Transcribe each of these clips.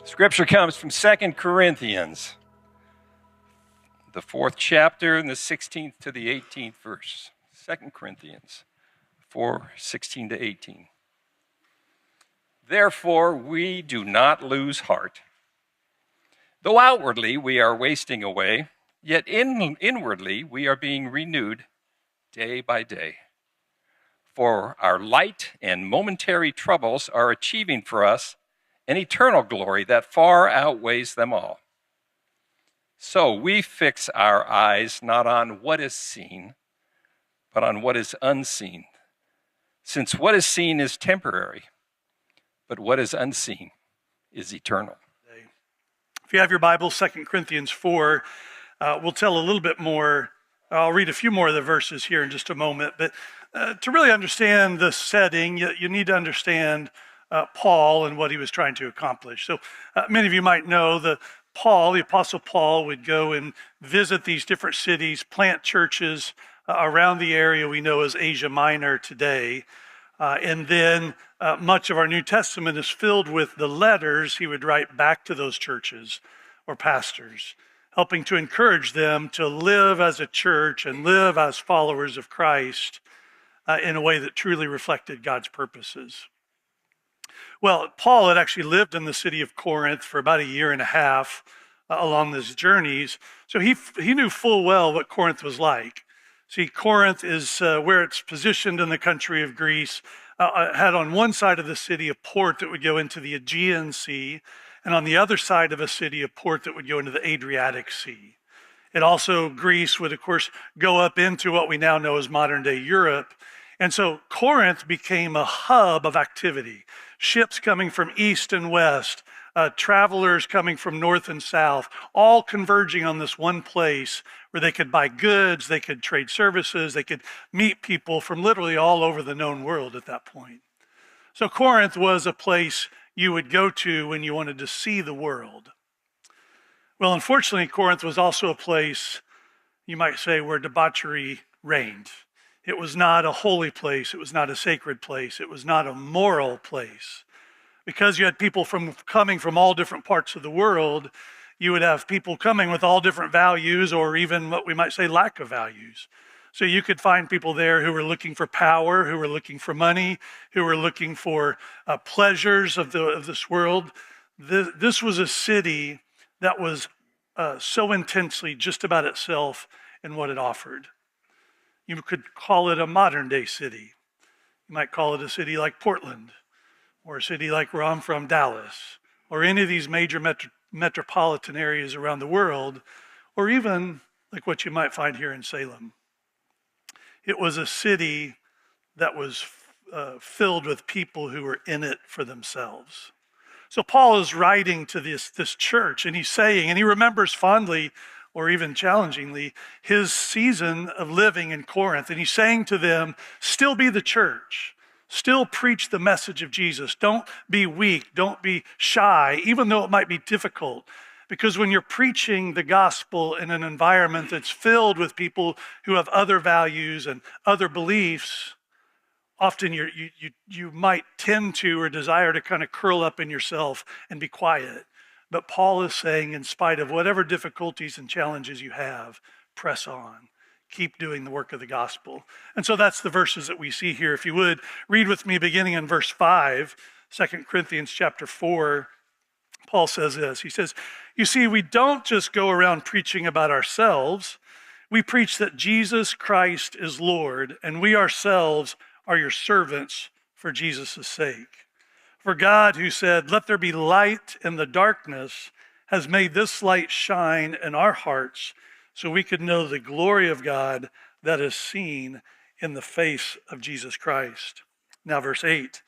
Scripture comes from 2 Corinthians, the 4th chapter and the 16th to the 18th verse. 2 Corinthians 4, 16 to 18. Therefore, we do not lose heart. Though outwardly we are wasting away, yet inwardly we are being renewed day by day. For our light and momentary troubles are achieving for us an eternal glory that far outweighs them all. So we fix our eyes not on what is seen, but on what is unseen. Since what is seen is temporary, but what is unseen is eternal. If you have your Bible, 2 Corinthians 4, we'll tell a little bit more. I'll read a few more of the verses here in just a moment. But to really understand the setting, you need to understand Paul and what he was trying to accomplish. So many of you might know the Apostle Paul would go and visit these different cities, plant churches around the area we know as Asia Minor today. And then much of our New Testament is filled with the letters he would write back to those churches or pastors, helping to encourage them to live as a church and live as followers of Christ in a way that truly reflected God's purposes. Well, Paul had actually lived in the city of Corinth for about a year and a half along these journeys, so he knew full well what Corinth was like. See, Corinth is where it's positioned in the country of Greece. Had on one side of the city a port that would go into the Aegean Sea, and on the other side of a city a port that would go into the Adriatic Sea. It also, Greece would of course go up into what we now know as modern day Europe. And so Corinth became a hub of activity. Ships coming from east and west, travelers coming from north and south, all converging on this one place where they could buy goods, they could trade services, they could meet people from literally all over the known world at that point. So Corinth was a place you would go to when you wanted to see the world. Well, unfortunately, Corinth was also a place, you might say, where debauchery reigned. It was not a holy place. It was not a sacred place. It was not a moral place. Because you had people coming from all different parts of the world, you would have people coming with all different values or even what we might say lack of values. So you could find people there who were looking for power, who were looking for money, who were looking for pleasures of this world. This was a city that was so intensely just about itself and what it offered. You could call it a modern day city. You might call it a city like Portland, or a city like where I'm from, Dallas, or any of these major metropolitan areas around the world, or even like what you might find here in Salem. It was a city that was filled with people who were in it for themselves. So Paul is writing to this church, and he's saying, and he remembers fondly or even challengingly, his season of living in Corinth. And he's saying to them, still be the church. Still preach the message of Jesus. Don't be weak. Don't be shy, even though it might be difficult. Because when you're preaching the gospel in an environment that's filled with people who have other values and other beliefs, often you might tend to or desire to kind of curl up in yourself and be quiet. But Paul is saying, in spite of whatever difficulties and challenges you have, press on. Keep doing the work of the gospel. And so that's the verses that we see here. If you would, read with me beginning in verse 5, 2 Corinthians chapter 4. Paul says this. He says, you see, we don't just go around preaching about ourselves. We preach that Jesus Christ is Lord, and we ourselves are your servants for Jesus' sake. For God, who said, let there be light in the darkness, has made this light shine in our hearts so we could know the glory of God that is seen in the face of Jesus Christ. Now, verse 8.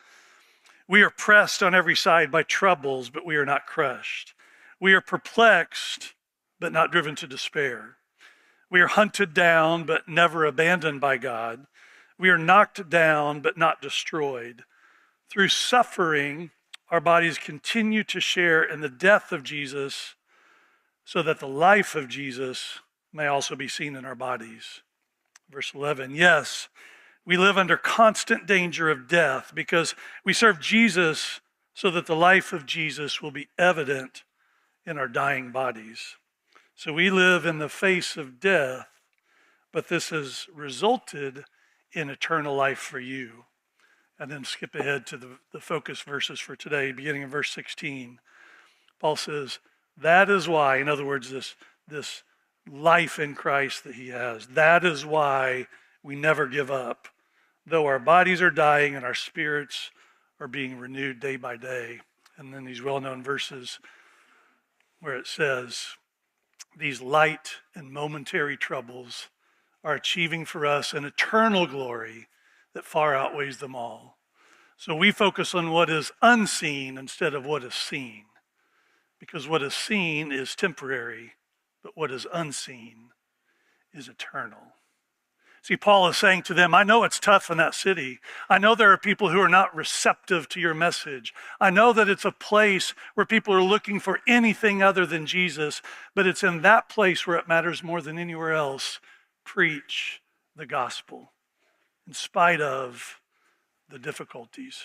We are pressed on every side by troubles, but we are not crushed. We are perplexed, but not driven to despair. We are hunted down, but never abandoned by God. We are knocked down, but not destroyed. Through suffering, our bodies continue to share in the death of Jesus so that the life of Jesus may also be seen in our bodies. Verse 11, yes, we live under constant danger of death because we serve Jesus so that the life of Jesus will be evident in our dying bodies. So we live in the face of death, but this has resulted in eternal life for you. And then skip ahead to the focus verses for today, beginning in verse 16. Paul says, that is why, in other words, this life in Christ that he has, that is why we never give up, though our bodies are dying and our spirits are being renewed day by day. And then these well-known verses where it says, these light and momentary troubles are achieving for us an eternal glory that far outweighs them all. So we focus on what is unseen instead of what is seen, because what is seen is temporary, but what is unseen is eternal. See, Paul is saying to them, I know it's tough in that city. I know there are people who are not receptive to your message. I know that it's a place where people are looking for anything other than Jesus, but it's in that place where it matters more than anywhere else. Preach the gospel in spite of the difficulties.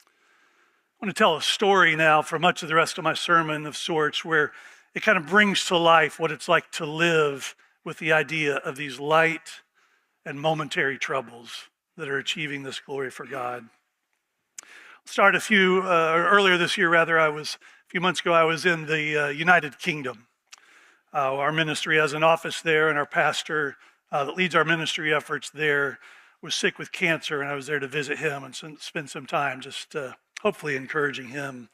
I want to tell a story now for much of the rest of my sermon of sorts where it kind of brings to life what it's like to live with the idea of these light and momentary troubles that are achieving this glory for God. Start earlier this year, a few months ago, I was in the United Kingdom. Our ministry has an office there, and our pastor that leads our ministry efforts there was sick with cancer, and I was there to visit him and spend some time just hopefully encouraging him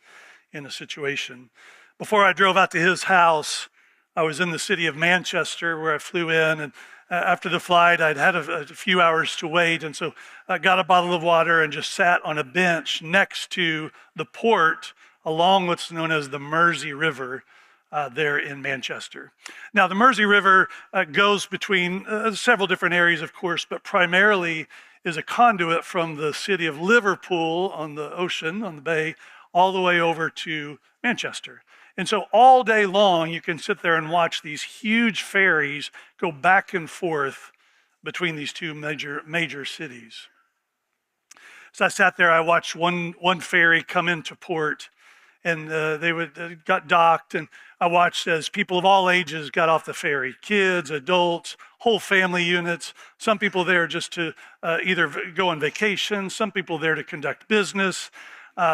in a situation. Before I drove out to his house, I was in the city of Manchester where I flew in, and after the flight, I'd had a few hours to wait, and so I got a bottle of water and just sat on a bench next to the port along what's known as the Mersey River there in Manchester. Now, the Mersey River goes between several different areas, of course, but primarily is a conduit from the city of Liverpool on the ocean, on the bay, all the way over to Manchester. And so all day long, you can sit there and watch these huge ferries go back and forth between these two major cities. So I sat there, I watched one ferry come into port, and they got docked, and I watched as people of all ages got off the ferry, kids, adults, whole family units, some people there just to either go on vacation, some people there to conduct business,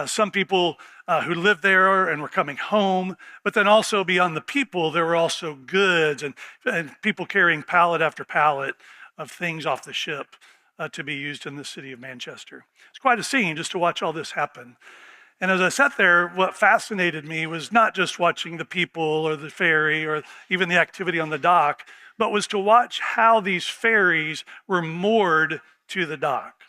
some people who lived there and were coming home, but then also beyond the people, there were also goods and people carrying pallet after pallet of things off the ship to be used in the city of Manchester. It's quite a scene just to watch all this happen. And as I sat there, what fascinated me was not just watching the people or the ferry or even the activity on the dock, but was to watch how these ferries were moored to the dock.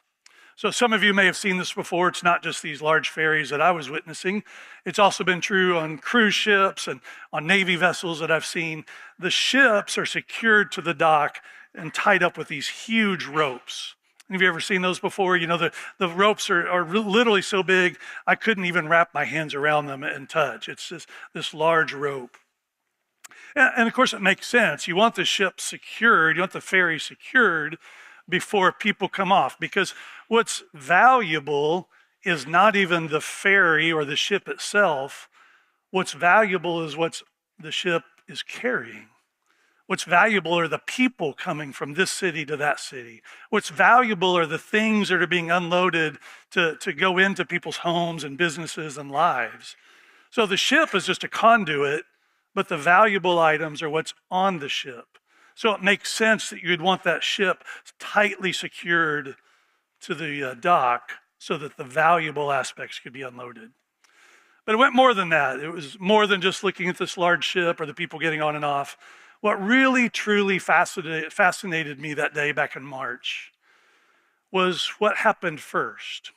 So some of you may have seen this before. It's not just these large ferries that I was witnessing. It's also been true on cruise ships and on Navy vessels that I've seen. The ships are secured to the dock and tied up with these huge ropes. Have you ever seen those before? You know, the ropes are literally so big, I couldn't even wrap my hands around them and touch. It's just this large rope. And of course, it makes sense. You want the ship secured, you want the ferry secured before people come off, because what's valuable is not even the ferry or the ship itself. What's valuable is what the ship is carrying. What's valuable are the people coming from this city to that city. What's valuable are the things that are being unloaded to go into people's homes and businesses and lives. So the ship is just a conduit, but the valuable items are what's on the ship. So it makes sense that you'd want that ship tightly secured to the dock so that the valuable aspects could be unloaded. But it went more than that. It was more than just looking at this large ship or the people getting on and off. What really, truly fascinated me that day back in March was what happened first.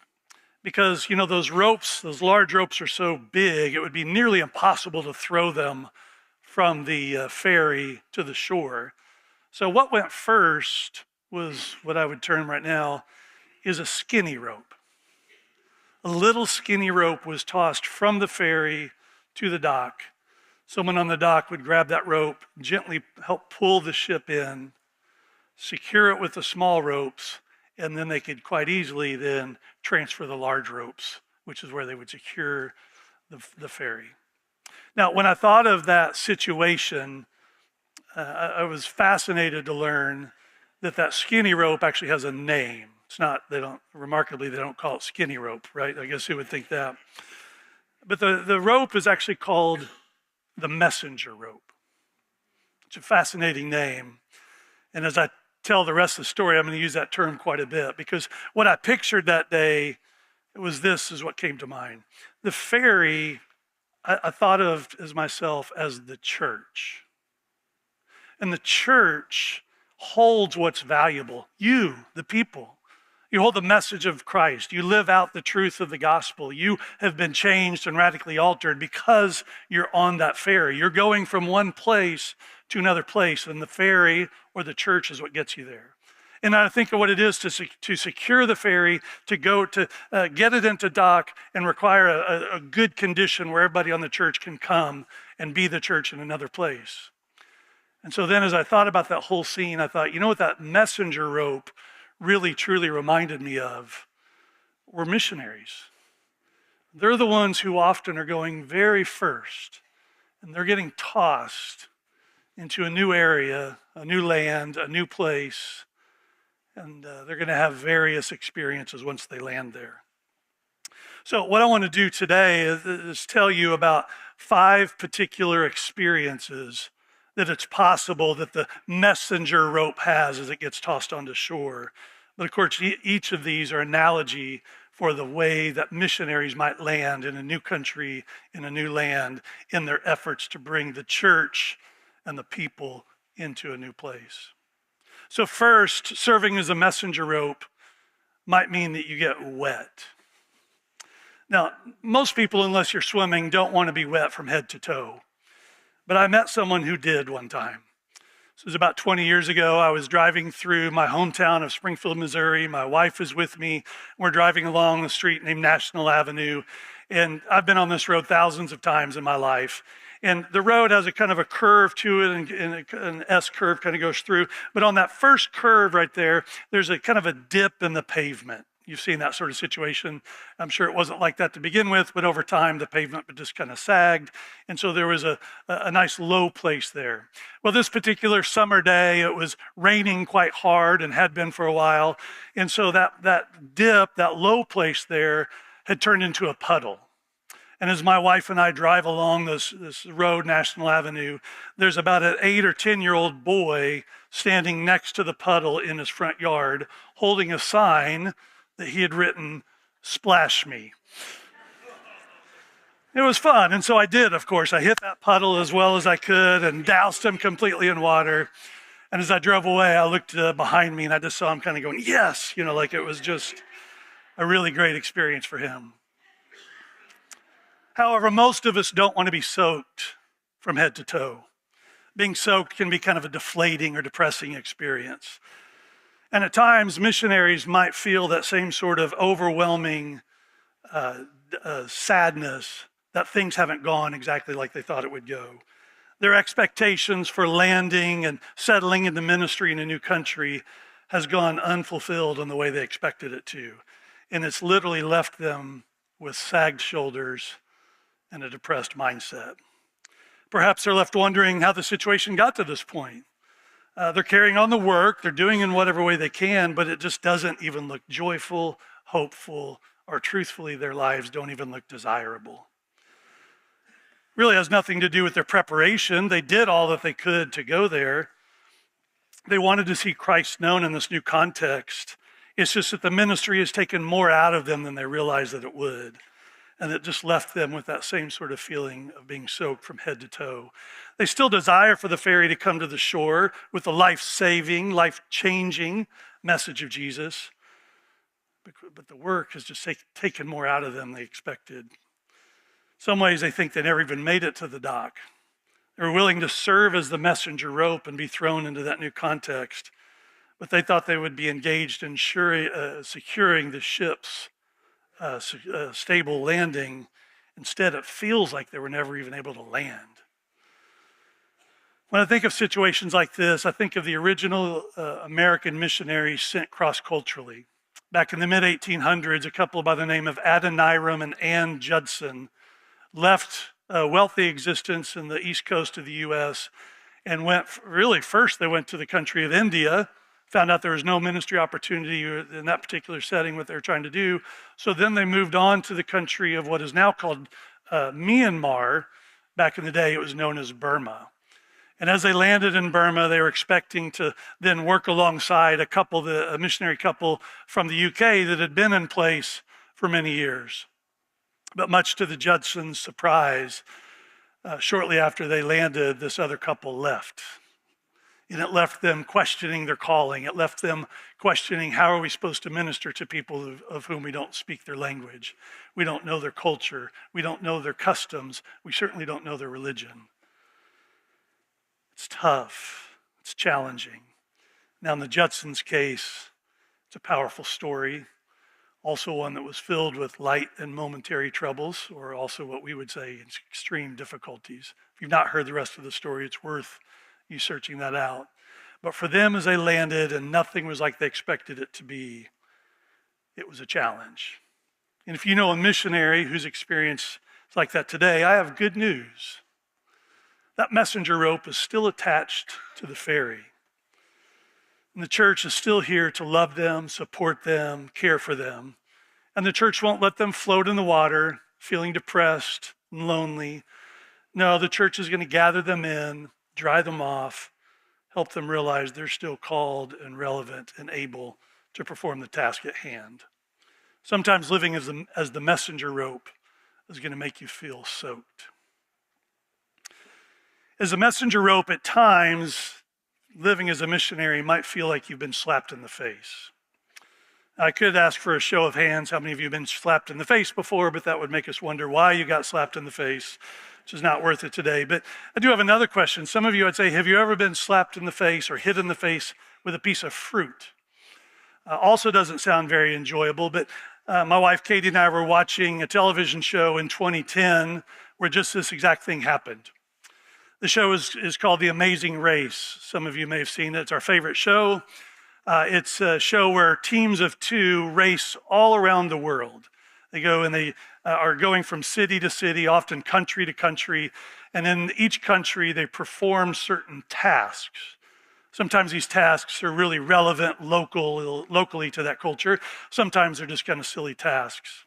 Because, you know, those large ropes are so big, it would be nearly impossible to throw them from the ferry to the shore. So what went first was what I would term right now is a skinny rope. A little skinny rope was tossed from the ferry to the dock. Someone on the dock would grab that rope, gently help pull the ship in, secure it with the small ropes, and then they could quite easily then transfer the large ropes which is where they would secure the ferry. Now, when I thought of that situation, I was fascinated to learn that skinny rope actually has a name. It's not, remarkably, they don't call it skinny rope, right? I guess who would think that? But the rope is actually called the messenger rope. It's a fascinating name. And as I tell the rest of the story, I'm going to use that term quite a bit, because what I pictured that day is what came to mind. The ferry, I thought of as myself as the church. And the church holds what's valuable. You, the people. You hold the message of Christ. You live out the truth of the gospel. You have been changed and radically altered because you're on that ferry. You're going from one place to another place, and the ferry or the church is what gets you there. And I think of what it is to secure the ferry, to go to get it into dock and require a good condition where everybody on the church can come and be the church in another place. And so then as I thought about that whole scene, I thought, you know what that messenger rope really truly reminded me of were missionaries. They're the ones who often are going very first, and they're getting tossed into a new area, a new land, a new place, and they're going to have various experiences once they land there. So what I want to do today is tell you about 5 particular experiences that it's possible that the messenger rope has as it gets tossed onto shore. But of course, each of these are analogy for the way that missionaries might land in a new country, in a new land, in their efforts to bring the church and the people into a new place. So first, serving as a messenger rope might mean that you get wet. Now, most people, unless you're swimming, don't want to be wet from head to toe. But I met someone who did one time. This was about 20 years ago. I was driving through my hometown of Springfield, Missouri. My wife was with me. We're driving along a street named National Avenue. And I've been on this road thousands of times in my life. And the road has a kind of a curve to it, and an S curve kind of goes through. But on that first curve right there, there's a kind of a dip in the pavement. You've seen that sort of situation. I'm sure it wasn't like that to begin with, but over time, the pavement just kind of sagged. And so there was a nice low place there. Well, this particular summer day, it was raining quite hard and had been for a while. And so that dip, that low place there, had turned into a puddle. And as my wife and I drive along this road, National Avenue, there's about an 8 or 10-year-old boy standing next to the puddle in his front yard, holding a sign that he had written, "Splash me." It was fun, and so I did, of course. I hit that puddle as well as I could and doused him completely in water. And as I drove away, I looked behind me and I just saw him kind of going, yes, like it was just a really great experience for him. However, most of us don't want to be soaked from head to toe. Being soaked can be kind of a deflating or depressing experience. And at times, missionaries might feel that same sort of overwhelming sadness that things haven't gone exactly like they thought it would go. Their expectations for landing and settling into ministry in a new country has gone unfulfilled in the way they expected it to. And it's literally left them with sagged shoulders and a depressed mindset. Perhaps they're left wondering how the situation got to this point. They're carrying on the work, they're doing in whatever way they can, but it just doesn't even look joyful, hopeful, or truthfully, their lives don't even look desirable. Really has nothing to do with their preparation. They did all that they could to go there. They wanted to see Christ known in this new context. It's just that the ministry has taken more out of them than they realized that it would. And it just left them with that same sort of feeling of being soaked from head to toe. They still desire for the ferry to come to the shore with the life-saving, life-changing message of Jesus. But the work has just taken more out of them than they expected. Some ways they think they never even made it to the dock. They were willing to serve as the messenger rope and be thrown into that new context. But they thought they would be engaged in securing the ship's stable landing. Instead, it feels like they were never even able to land. When I think of situations like this, I think of the original American missionaries sent cross-culturally. Back in the mid-1800s, a couple by the name of Adoniram and Ann Judson left a wealthy existence in the east coast of the U.S. and went, really first they went to the country of India, found out there was no ministry opportunity in that particular setting, what they were trying to do. So then they moved on to the country of what is now called Myanmar. Back in the day, it was known as Burma. And as they landed in Burma, they were expecting to then work alongside a missionary couple from the UK that had been in place for many years. But much to the Judsons' surprise, shortly after they landed, this other couple left. And it left them questioning their calling. It left them questioning, how are we supposed to minister to people of whom we don't speak their language? We don't know their culture. We don't know their customs. We certainly don't know their religion. It's tough. It's challenging. Now, in the Judsons' case, it's a powerful story. Also one that was filled with light and momentary troubles, or also what we would say extreme difficulties. If you've not heard the rest of the story, it's worth you searching that out. But for them, as they landed and nothing was like they expected it to be, it was a challenge. And if you know a missionary whose experience is like that today, I have good news. That messenger rope is still attached to the ferry. And the church is still here to love them, support them, care for them. And the church won't let them float in the water, feeling depressed and lonely. No, the church is going to gather them in, dry them off, help them realize they're still called and relevant and able to perform the task at hand. Sometimes living as the messenger rope is going to make you feel soaked. As a messenger rope, at times, living as a missionary might feel like you've been slapped in the face. I could ask for a show of hands, how many of you have been slapped in the face before, but that would make us wonder why you got slapped in the face, which is not worth it today. But I do have another question. Some of you would say, have you ever been slapped in the face or hit in the face with a piece of fruit? Also doesn't sound very enjoyable, but my wife Katie and I were watching a television show in 2010 where just this exact thing happened. The show is called The Amazing Race. Some of you may have seen it. It's our favorite show. It's a show where teams of two race all around the world. They go and they are going from city to city, often country to country. And in each country, they perform certain tasks. Sometimes these tasks are really relevant locally to that culture. Sometimes they're just kind of silly tasks.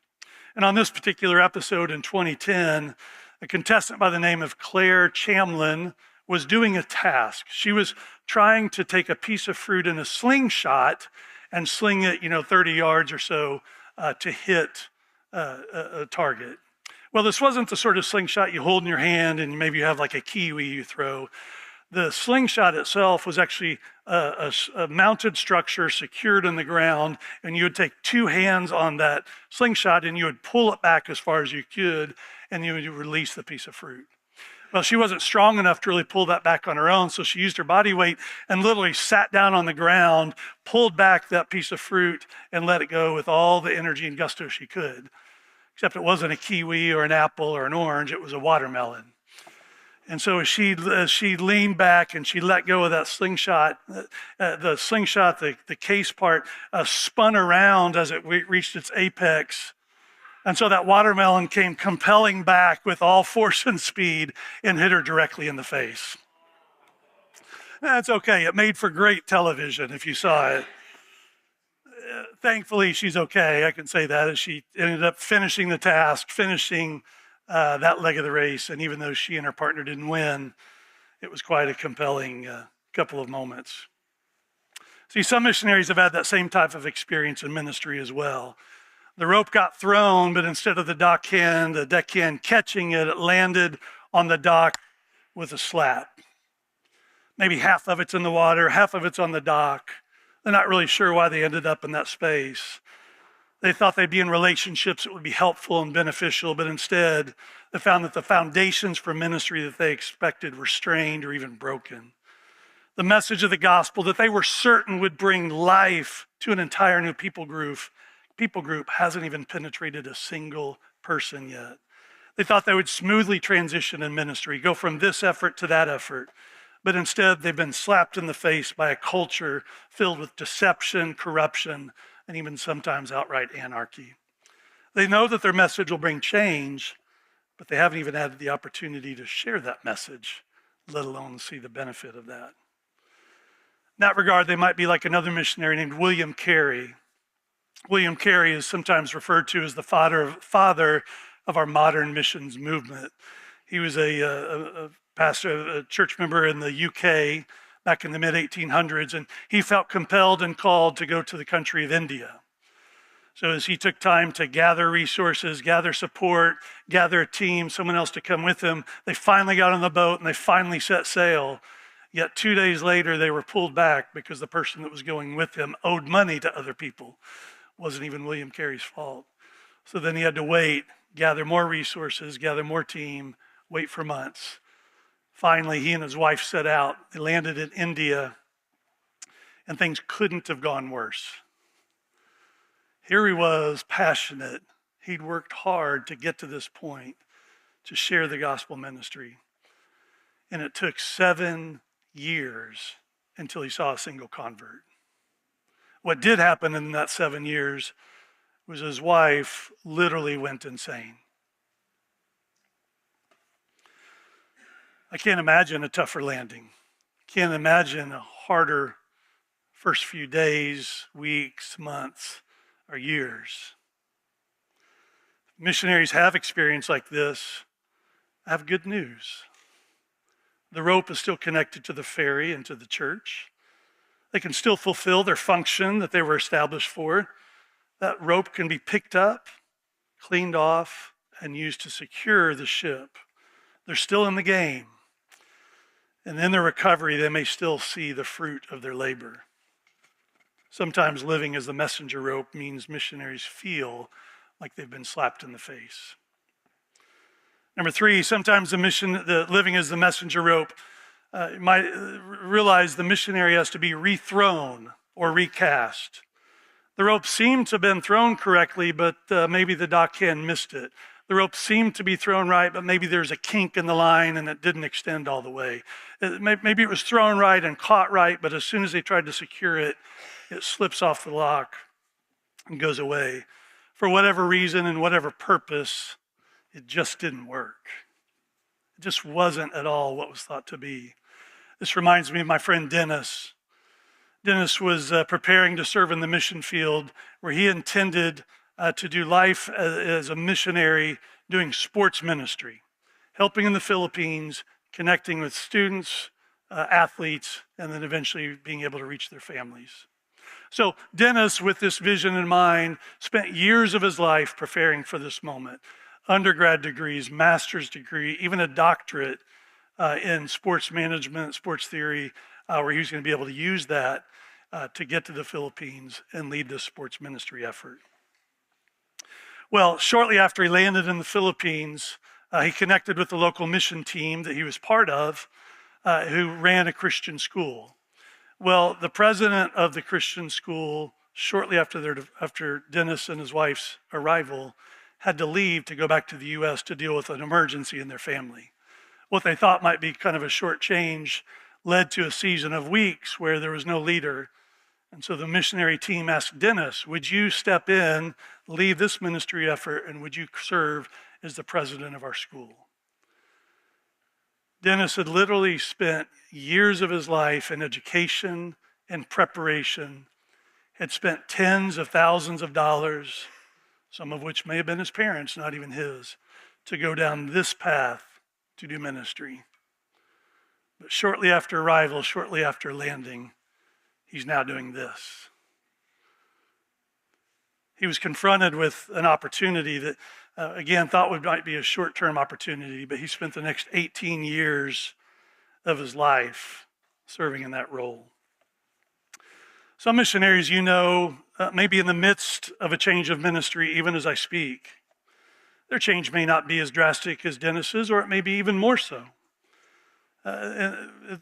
And on this particular episode in 2010, a contestant by the name of Claire Chamlin was doing a task. She was trying to take a piece of fruit in a slingshot and sling it, 30 yards or so to hit a target. Well, this wasn't the sort of slingshot you hold in your hand and maybe you have like a kiwi you throw. The slingshot itself was actually a mounted structure secured in the ground, and you would take two hands on that slingshot and you would pull it back as far as you could, and you would release the piece of fruit. Well, she wasn't strong enough to really pull that back on her own, so she used her body weight and literally sat down on the ground, pulled back that piece of fruit, and let it go with all the energy and gusto she could. Except it wasn't a kiwi or an apple or an orange, it was a watermelon. And so as she leaned back and she let go of that slingshot, the case part spun around as it reached its apex. And so that watermelon came compelling back with all force and speed and hit her directly in the face. That's okay. It made for great television if you saw it. Thankfully, she's okay. I can say that, as she ended up finishing the task, finishing that leg of the race. And even though she and her partner didn't win, it was quite a compelling couple of moments. See, some missionaries have had that same type of experience in ministry as well. The rope got thrown, but instead of the deckhand catching it, it landed on the dock with a slap. Maybe half of it's in the water, half of it's on the dock. They're not really sure why they ended up in that space. They thought they'd be in relationships that would be helpful and beneficial, but instead they found that the foundations for ministry that they expected were strained or even broken. The message of the gospel that they were certain would bring life to an entire new people group hasn't even penetrated a single person yet. They thought they would smoothly transition in ministry, go from this effort to that effort. But instead, they've been slapped in the face by a culture filled with deception, corruption, and even sometimes outright anarchy. They know that their message will bring change, but they haven't even had the opportunity to share that message, let alone see the benefit of that. In that regard, they might be like another missionary named William Carey. William Carey is sometimes referred to as the father of our modern missions movement. He was a pastor, a church member in the UK back in the mid-1800s, and he felt compelled and called to go to the country of India. So as he took time to gather resources, gather support, gather a team, someone else to come with him, they finally got on the boat and they finally set sail. Yet 2 days later, they were pulled back because the person that was going with him owed money to other people. It wasn't even William Carey's fault. So then he had to wait, gather more resources, gather more team, wait for months. Finally, he and his wife set out. They landed in India, and things couldn't have gone worse. Here he was, passionate. He'd worked hard to get to this point, to share the gospel ministry. And it took 7 years until he saw a single convert. What did happen in that 7 years was his wife literally went insane. I can't imagine a tougher landing. Can't imagine a harder first few days, weeks, months, or years. Missionaries have experience like this. I have good news. The rope is still connected to the ferry and to the church. They can still fulfill their function that they were established for. That rope can be picked up, cleaned off, and used to secure the ship. They're still in the game. And in their recovery, they may still see the fruit of their labor. Sometimes living as the messenger rope means missionaries feel like they've been slapped in the face. Number 3, sometimes the living as the messenger rope, you might realize the missionary has to be rethrown or recast. The rope seemed to have been thrown correctly, but maybe the dockhand missed it. The rope seemed to be thrown right, but maybe there's a kink in the line and it didn't extend all the way. Maybe it was thrown right and caught right, but as soon as they tried to secure it, it slips off the lock and goes away. For whatever reason and whatever purpose, it just didn't work. It just wasn't at all what was thought to be. This reminds me of my friend Dennis. Dennis was preparing to serve in the mission field where he intended to do life as a missionary doing sports ministry, helping in the Philippines, connecting with students, athletes, and then eventually being able to reach their families. So Dennis, with this vision in mind, spent years of his life preparing for this moment. Undergrad degrees, master's degree, even a doctorate in sports management, sports theory, where he was going to be able to use that to get to the Philippines and lead this sports ministry effort. Well, shortly after he landed in the Philippines, he connected with the local mission team that he was part of, who ran a Christian school. Well, the president of the Christian school, shortly after Dennis and his wife's arrival, had to leave to go back to the U.S. to deal with an emergency in their family. What they thought might be kind of a short change led to a season of weeks where there was no leader. And so the missionary team asked Dennis, would you step in, lead this ministry effort, and would you serve as the president of our school? Dennis had literally spent years of his life in education and preparation, had spent tens of thousands of dollars, some of which may have been his parents, not even his, to go down this path to do ministry. But shortly after arrival, shortly after landing, he's now doing this. He was confronted with an opportunity that, again, thought might be a short-term opportunity, but he spent the next 18 years of his life serving in that role. Some missionaries, may be in the midst of a change of ministry even as I speak. Their change may not be as drastic as Dennis's, or it may be even more so.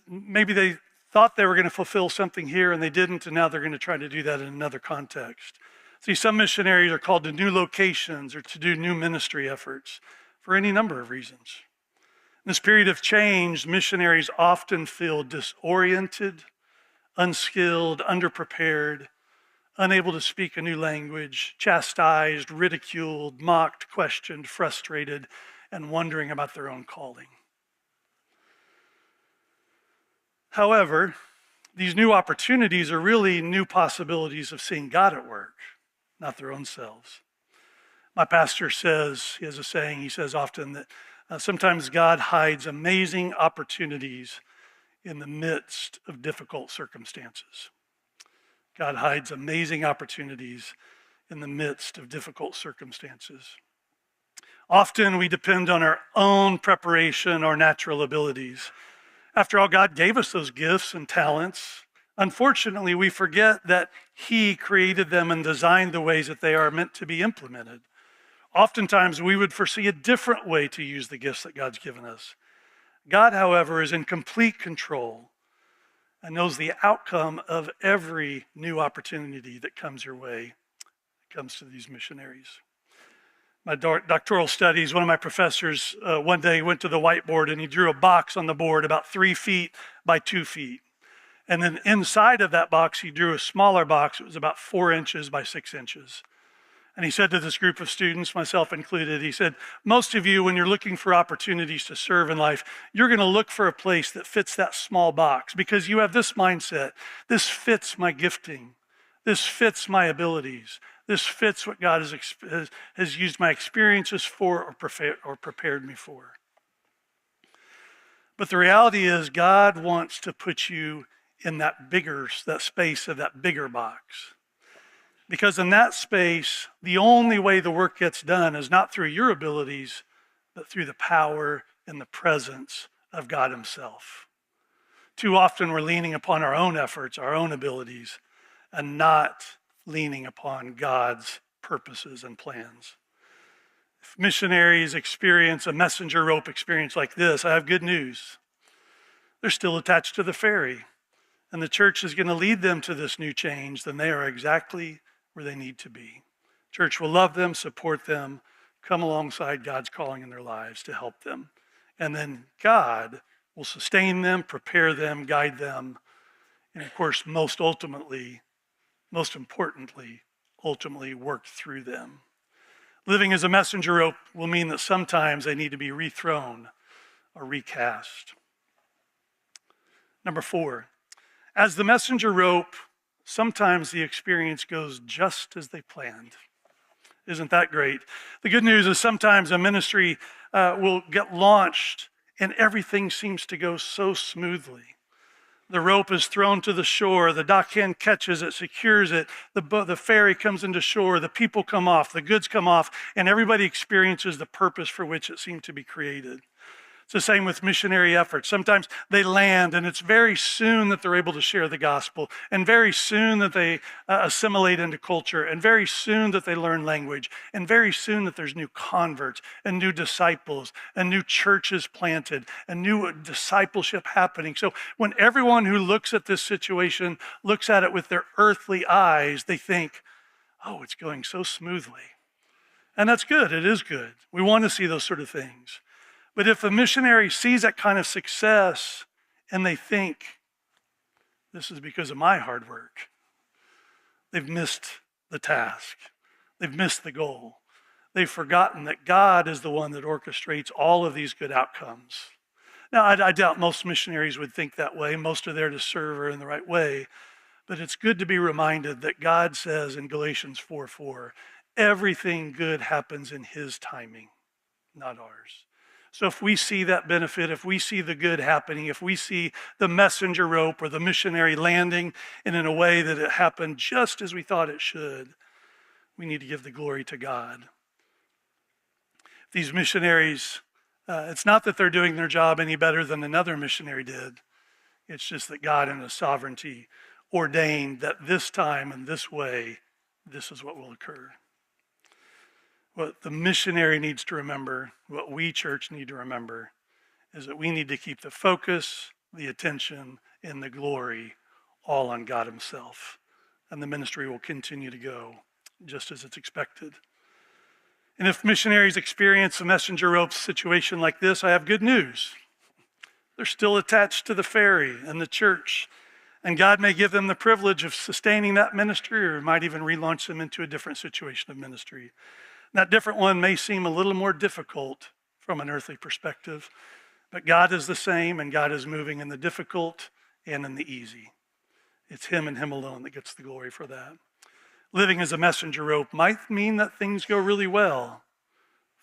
Maybe they thought they were going to fulfill something here and they didn't, and now they're going to try to do that in another context. See, some missionaries are called to new locations or to do new ministry efforts for any number of reasons. In this period of change, missionaries often feel disoriented, unskilled, underprepared, unable to speak a new language, chastised, ridiculed, mocked, questioned, frustrated, and wondering about their own calling. However, these new opportunities are really new possibilities of seeing God at work, not their own selves. My pastor says, he has a saying, he says often that sometimes God hides amazing opportunities in the midst of difficult circumstances. God hides amazing opportunities in the midst of difficult circumstances. Often we depend on our own preparation or natural abilities. After all, God gave us those gifts and talents. Unfortunately, we forget that He created them and designed the ways that they are meant to be implemented. Oftentimes, we would foresee a different way to use the gifts that God's given us. God, however, is in complete control and knows the outcome of every new opportunity that comes your way, that comes to these missionaries. My doctoral studies, one of my professors one day went to the whiteboard and he drew a box on the board about 3 feet by 2 feet. And then inside of that box, he drew a smaller box. It was about 4 inches by 6 inches. And he said to this group of students, myself included, he said, most of you, when you're looking for opportunities to serve in life, you're going to look for a place that fits that small box because you have this mindset. This fits my gifting. This fits my abilities. This fits what God has used my experiences for or prepared me for. But the reality is God wants to put you in that space of that bigger box. Because in that space, the only way the work gets done is not through your abilities, but through the power and the presence of God Himself. Too often we're leaning upon our own efforts, our own abilities, and not leaning upon God's purposes and plans. If missionaries experience a messenger rope experience like this, I have good news. They're still attached to the ferry, and the church is going to lead them to this new change, then they are exactly where they need to be. Church will love them, support them, come alongside God's calling in their lives to help them. And then God will sustain them, prepare them, guide them, and of course, most importantly, work through them. Living as a messenger rope will mean that sometimes they need to be rethrown or recast. Number 4, as the messenger rope, sometimes the experience goes just as they planned. Isn't that great? The good news is sometimes a ministry will get launched and everything seems to go so smoothly. The rope is thrown to the shore, the dockhand catches it, secures it, the ferry comes into shore, the people come off, the goods come off, and everybody experiences the purpose for which it seemed to be created. It's the same with missionary efforts. Sometimes they land and it's very soon that they're able to share the gospel, and very soon that they assimilate into culture, and very soon that they learn language, and very soon that there's new converts and new disciples and new churches planted and new discipleship happening. So when everyone who looks at this situation looks at it with their earthly eyes, they think, oh, it's going so smoothly. And that's good. It is good. We want to see those sort of things. But if a missionary sees that kind of success and they think, this is because of my hard work, they've missed the task. They've missed the goal. They've forgotten that God is the one that orchestrates all of these good outcomes. Now, I doubt most missionaries would think that way. Most are there to serve her in the right way. But it's good to be reminded that God says in Galatians 4:4, everything good happens in His timing, not ours. So if we see that benefit, if we see the good happening, if we see the messenger rope or the missionary landing and in a way that it happened just as we thought it should, we need to give the glory to God. These missionaries, it's not that they're doing their job any better than another missionary did. It's just that God in His sovereignty ordained that this time and this way, this is what will occur. What the missionary needs to remember, what we church need to remember, is that we need to keep the focus, the attention, and the glory all on God Himself. And the ministry will continue to go just as it's expected. And if missionaries experience a messenger rope situation like this, I have good news. They're still attached to the ferry and the church. And God may give them the privilege of sustaining that ministry, or might even relaunch them into a different situation of ministry. That different one may seem a little more difficult from an earthly perspective, but God is the same, and God is moving in the difficult and in the easy. It's him and him alone that gets the glory for that. Living as a messenger rope might mean that things go really well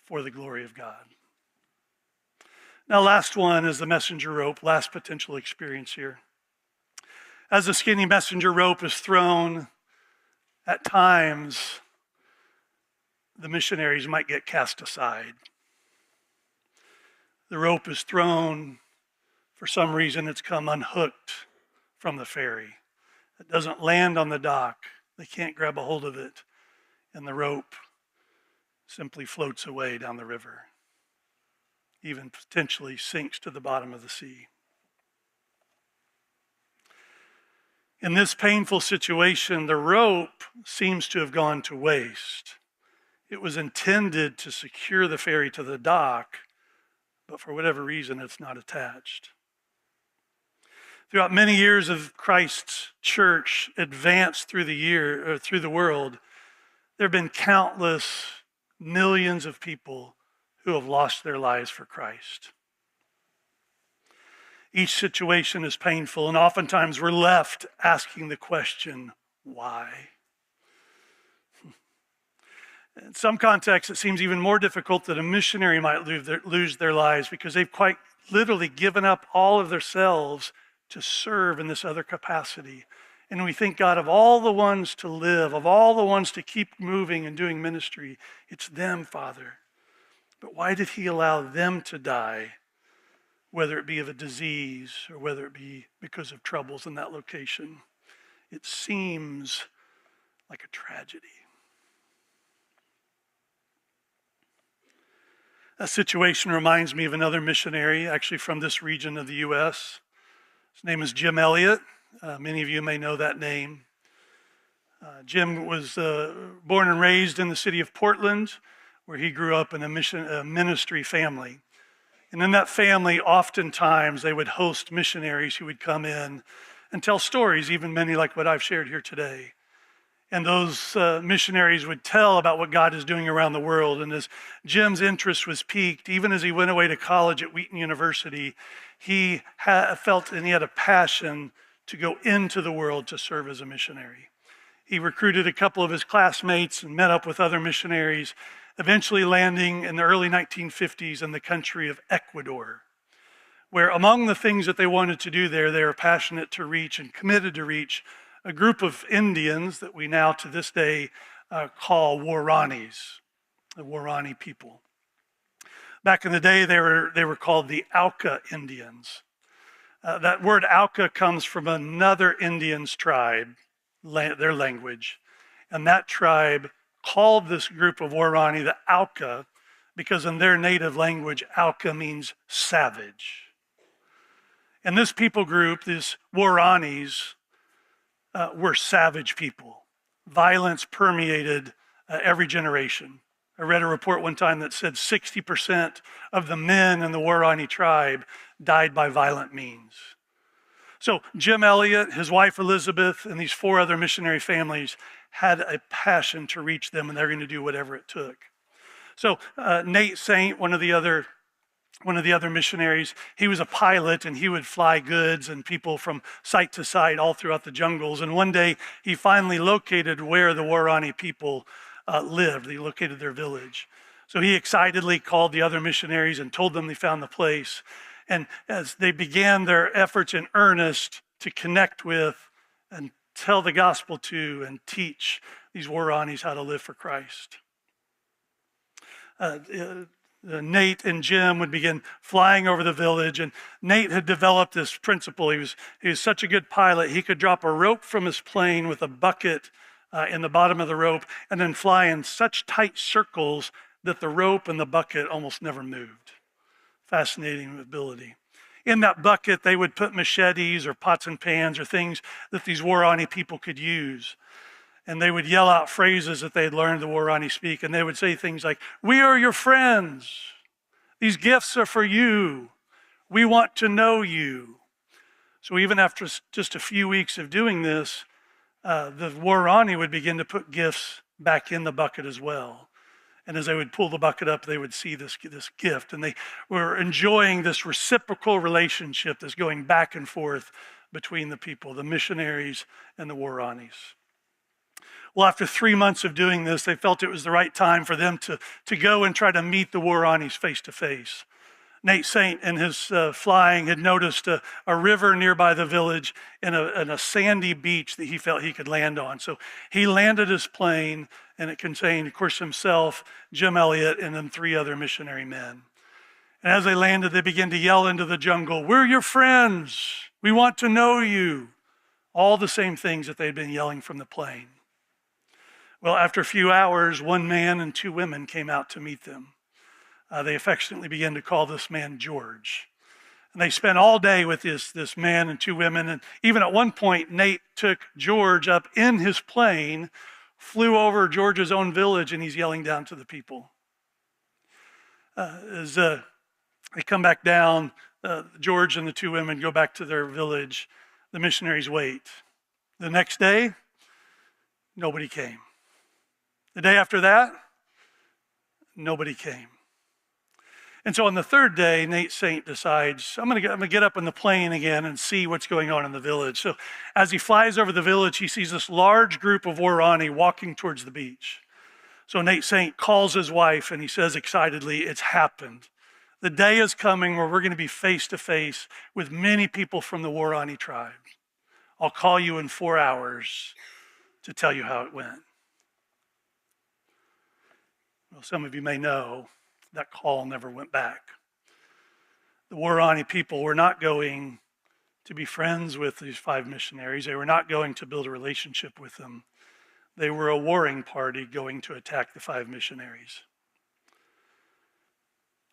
for the glory of God. Now, last one is the messenger rope, last potential experience here. As the skinny messenger rope is thrown, at times, the missionaries might get cast aside. The rope is thrown, for some reason it's come unhooked from the ferry. It doesn't land on the dock. They can't grab a hold of it, and the rope simply floats away down the river, even potentially sinks to the bottom of the sea. In this painful situation, the rope seems to have gone to waste. It was intended to secure the ferry to the dock, but for whatever reason, it's not attached. Throughout many years of Christ's church advanced through the world, there have been countless millions of people who have lost their lives for Christ. Each situation is painful, and oftentimes we're left asking the question, why? In some contexts, it seems even more difficult that a missionary might lose their lives because they've quite literally given up all of themselves to serve in this other capacity. And we think, God, of all the ones to live, of all the ones to keep moving and doing ministry, it's them, Father. But why did he allow them to die, whether it be of a disease or whether it be because of troubles in that location? It seems like a tragedy. That situation reminds me of another missionary, actually from this region of the U.S. His name is Jim Elliot. Many of you may know that name. Jim was born and raised in the city of Portland, where he grew up in a ministry family. And in that family, oftentimes they would host missionaries who would come in and tell stories, even many like what I've shared here today. And those missionaries would tell about what God is doing around the world. And as Jim's interest was piqued, even as he went away to college at Wheaton University, he felt and he had a passion to go into the world to serve as a missionary. He recruited a couple of his classmates and met up with other missionaries, eventually landing in the early 1950s in the country of Ecuador, where among the things that they wanted to do there, they were passionate to reach and committed to reach a group of Indians that we now to this day call Waranis, the Warani people. Back in the day, they were called the Auca Indians. That word Auca comes from another Indians tribe, their language. And that tribe called this group of Warani the Auca because in their native language, Auca means savage. And this people group, these Waranis, were savage people. Violence permeated every generation. I read a report one time that said 60% of the men in the Warani tribe died by violent means. So Jim Elliot, his wife Elizabeth, and these 4 other missionary families had a passion to reach them, and they're going to do whatever it took. So Nate Saint, one of the other missionaries, he was a pilot, and he would fly goods and people from site to site all throughout the jungles. And one day he finally located where the Warani people lived. He located their village. So he excitedly called the other missionaries and told them they found the place. And as they began their efforts in earnest to connect with and tell the gospel to and teach these Waranis how to live for Christ, Nate and Jim would begin flying over the village, and Nate had developed this principle. He was such a good pilot, he could drop a rope from his plane with a bucket in the bottom of the rope and then fly in such tight circles that the rope and the bucket almost never moved. Fascinating ability. In that bucket, they would put machetes or pots and pans or things that these Warani people could use. And they would yell out phrases that they had learned the Warani speak. And they would say things like, "We are your friends. These gifts are for you. We want to know you." So even after just a few weeks of doing this, the Waorani would begin to put gifts back in the bucket as well. And as they would pull the bucket up, they would see this gift. And they were enjoying this reciprocal relationship that's going back and forth between the people, the missionaries and the Waoranis. Well, after 3 months of doing this, they felt it was the right time for them to go and try to meet the Waoranis face to face. Nate Saint, in his flying, had noticed a river nearby the village and a sandy beach that he felt he could land on. So he landed his plane, and it contained, of course, himself, Jim Elliot, and then 3 other missionary men. And as they landed, they began to yell into the jungle, "We're your friends. We want to know you." All the same things that they'd been yelling from the plane. Well, after a few hours, 1 man and 2 women came out to meet them. They affectionately began to call this man George. And they spent all day with this man and 2 women. And even at one point, Nate took George up in his plane, flew over George's own village, and he's yelling down to the people. As they come back down, George and the 2 women go back to their village. The missionaries wait. The next day, nobody came. The day after that, nobody came. And so on the 3rd day, Nate Saint decides, I'm going to get up in the plane again and see what's going on in the village. So as he flies over the village, he sees this large group of Waorani walking towards the beach. So Nate Saint calls his wife and he says excitedly, "It's happened. The day is coming where we're going to be face to face with many people from the Waorani tribe. I'll call you in 4 hours to tell you how it went." Well, some of you may know that call never went back. The Waorani people were not going to be friends with these 5 missionaries. They were not going to build a relationship with them. They were a warring party going to attack the 5 missionaries.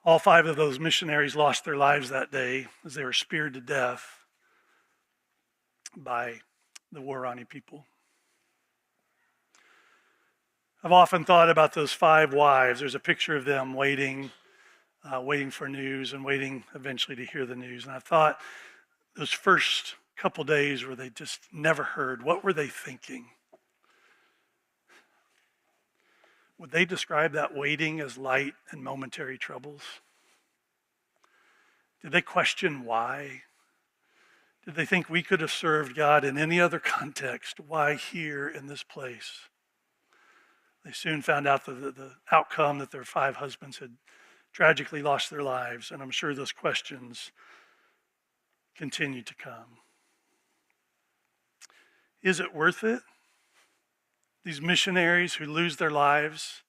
All 5 of those missionaries lost their lives that day as they were speared to death by the Waorani people. I've often thought about those 5 wives. There's a picture of them waiting for news and waiting eventually to hear the news. And I thought those first couple days where they just never heard, what were they thinking? Would they describe that waiting as light and momentary troubles? Did they question why? Did they think we could have served God in any other context? Why here in this place? They soon found out the outcome, that their 5 husbands had tragically lost their lives, and I'm sure those questions continue to come. Is it worth it? These missionaries who lose their lives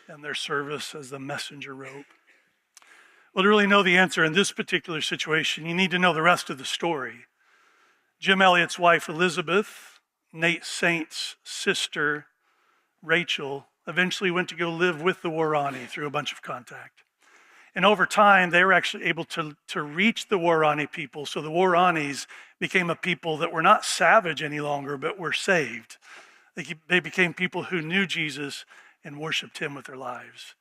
and their service as the messenger rope. Well, to really know the answer in this particular situation, you need to know the rest of the story. Jim Elliot's wife, Elizabeth, Nate Saint's sister, Rachel, eventually went to go live with the Waorani through a bunch of contact. And over time, they were actually able to reach the Waorani people. So the Waoranis became a people that were not savage any longer, but were saved. They became people who knew Jesus and worshiped him with their lives.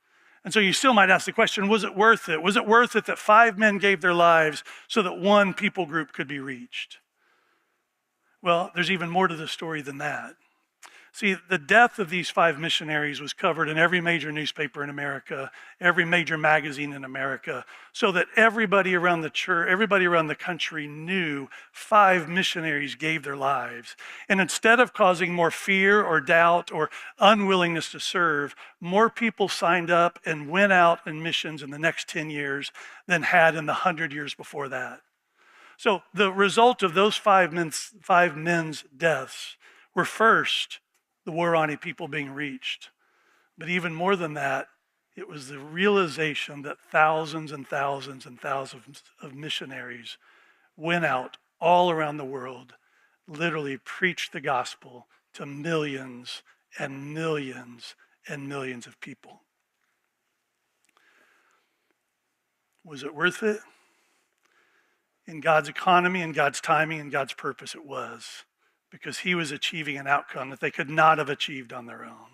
And so you still might ask the question, was it worth it? Was it worth it that 5 men gave their lives so that 1 people group could be reached? Well, there's even more to the story than that. See, the death of these 5 missionaries was covered in every major newspaper in America, every major magazine in America, so that everybody around the church, everybody around the country knew 5 missionaries gave their lives. And instead of causing more fear or doubt or unwillingness to serve, more people signed up and went out in missions in the next 10 years than had in the 100 years before that. So the result of those 5 men's deaths were, first, the Waorani people being reached. But even more than that, it was the realization that thousands and thousands and thousands of missionaries went out all around the world, literally preached the gospel to millions and millions and millions of people. Was it worth it? In God's economy and God's timing and God's purpose, it was. Because he was achieving an outcome that they could not have achieved on their own.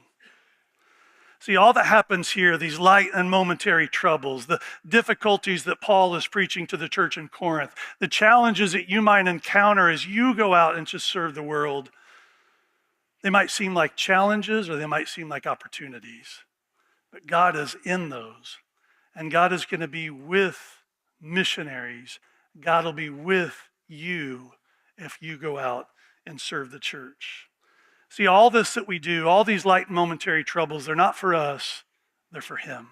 See, all that happens here, these light and momentary troubles, the difficulties that Paul is preaching to the church in Corinth, the challenges that you might encounter as you go out and just serve the world, they might seem like challenges or they might seem like opportunities. But God is in those. And God is going to be with missionaries. God will be with you if you go out and serve the church. See, all this that we do, all these light and momentary troubles, they're not for us, they're for him.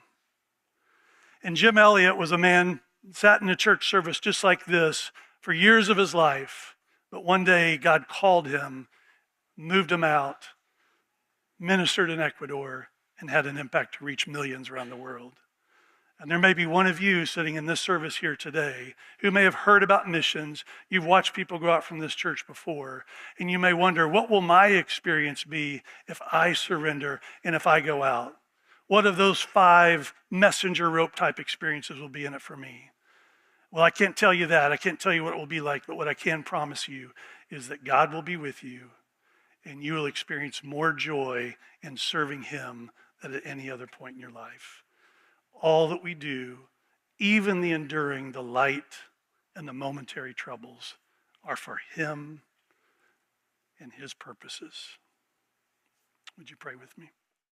And Jim Elliot was a man, sat in a church service just like this for years of his life. But one day God called him, moved him out, ministered in Ecuador, and had an impact to reach millions around the world. And there may be one of you sitting in this service here today who may have heard about missions. You've watched people go out from this church before, and you may wonder, what will my experience be if I surrender and if I go out? What of those 5 messenger rope type experiences will be in it for me? Well, I can't tell you that. I can't tell you what it will be like, but what I can promise you is that God will be with you, and you will experience more joy in serving him than at any other point in your life. All that we do, even the enduring, the light, and the momentary troubles, are for him and his purposes. Would you pray with me?